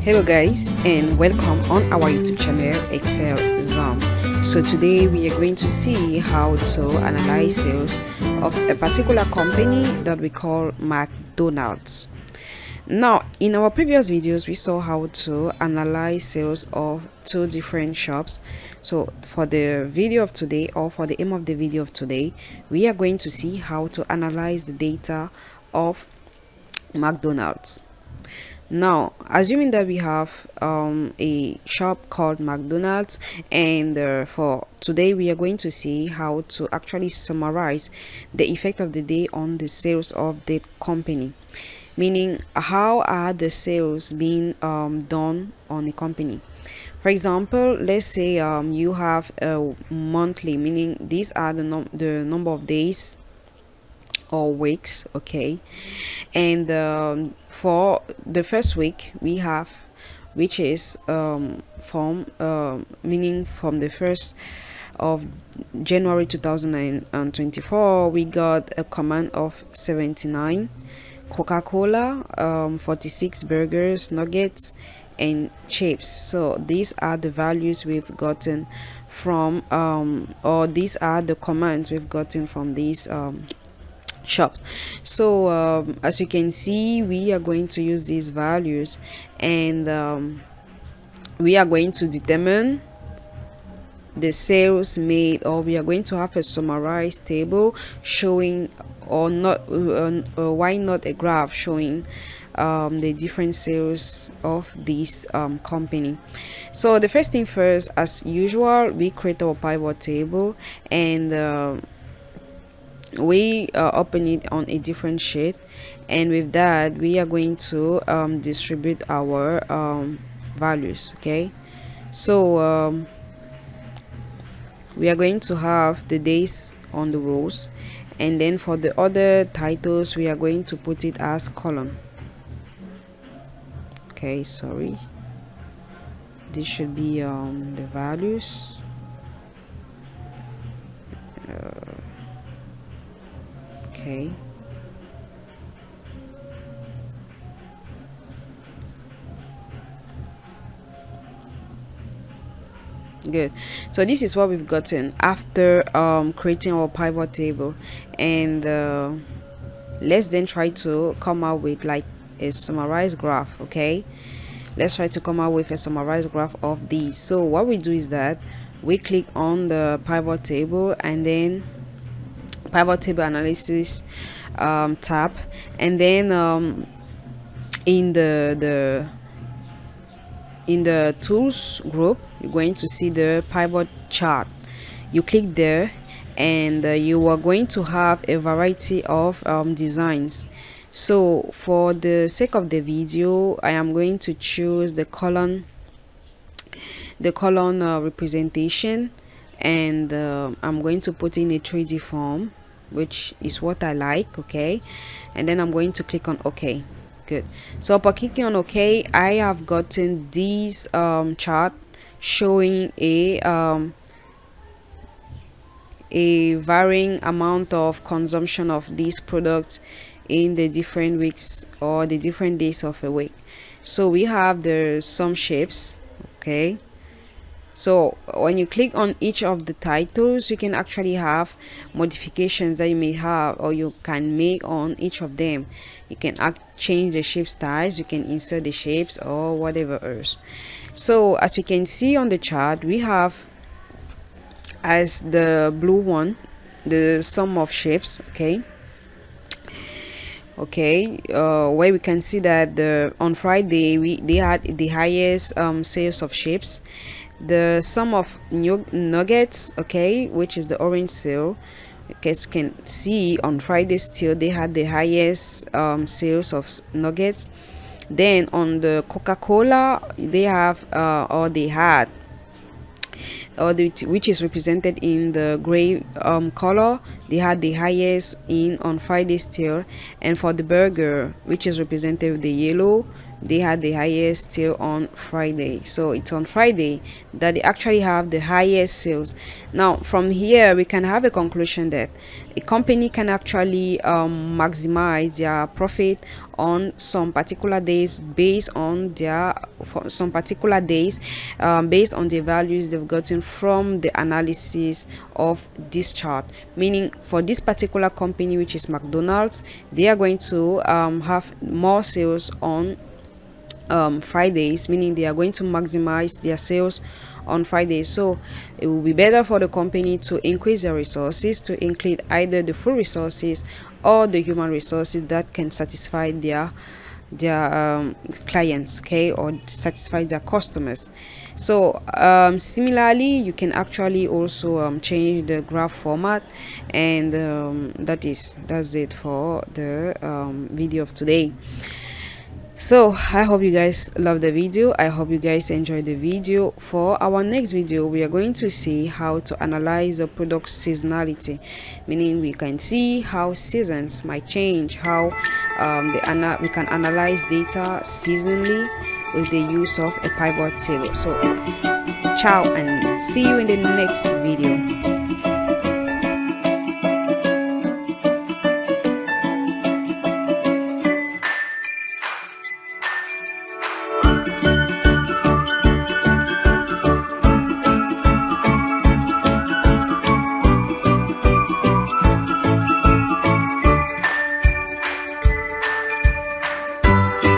Hello guys, and welcome on our YouTube channel ExcelXam. So today we are going to see how to analyze sales of a particular company that we call McDonald's. Now, in our previous videos we saw how to analyze sales of two different shops. So for the video of today, or for the aim of the video of today, we are going to see how to analyze the data of McDonald's. Now, assuming that we have a shop called McDonald's, and for today we are going to see how to actually summarize the effect of the day on the sales of the company, meaning how are the sales being done on a company. For example, let's say you have a monthly, meaning these are the number of days or weeks, okay, and for the first week we have, which is meaning from the 1st of January 2024, we got a command of 79 Coca-Cola, 46 burgers, nuggets and chips. So these are the values we've gotten from or these are the commands we've gotten from these shops. So as you can see, we are going to use these values, and we are going to determine the sales made, or we are going to have a summarized table showing, or not why not a graph showing the different sales of this company. So the first thing first, as usual, we create our pivot table, and we open it on a different sheet, and with that we are going to distribute our values. Okay, so we are going to have the days on the rows, and then for the other titles we are going to put it as column. Okay, sorry, this should be the values. Okay, good. So this is what we've gotten after creating our pivot table, and let's then try to come out with like a summarized graph. Okay, let's try to come out with a summarized graph of these. So what we do is that we click on the pivot table, and then pivot table analysis tab, and then in the tools group you're going to see the pivot chart. You click there, and you are going to have a variety of designs. So for the sake of the video, I am going to choose the column representation, and I'm going to put in a 3D form, which is what I like. Okay, and then I'm going to click on OK. Good. So upon clicking on OK, I have gotten these chart showing a varying amount of consumption of these products in the different weeks or the different days of a week. So we have the some shapes. Okay, so when you click on each of the titles, you can actually have modifications that you may have, or you can make on each of them. You can change the shape styles, you can insert the shapes, or whatever else. So as you can see on the chart, we have as the blue one the sum of shapes. Okay, where we can see that on Friday they had the highest sales of shapes. The sum of nuggets, okay, which is the orange sale, okay, as you can see on Friday still they had the highest sales of nuggets. Then on the Coca-Cola, they have which is represented in the gray color, they had the highest on Friday still. And for the burger, which is represented with the yellow, they had the highest still on Friday. So it's on Friday that they actually have the highest sales. Now from here we can have a conclusion that a company can actually maximize their profit on some particular days based on their based on the values they've gotten from the analysis of this chart. Meaning for this particular company, which is McDonald's, they are going to have more sales on Fridays, meaning they are going to maximize their sales on Fridays. So it will be better for the company to increase their resources, to include either the full resources or the human resources that can satisfy their clients, okay, or satisfy their customers. So similarly, you can actually also change the graph format, and that's it for the video of today. So I hope you guys love the video. I hope you guys enjoyed the video. For our next video, we are going to see how to analyze the product seasonality, meaning we can see how seasons might change, how we can analyze data seasonally with the use of a pivot table. So ciao and see you in the next video.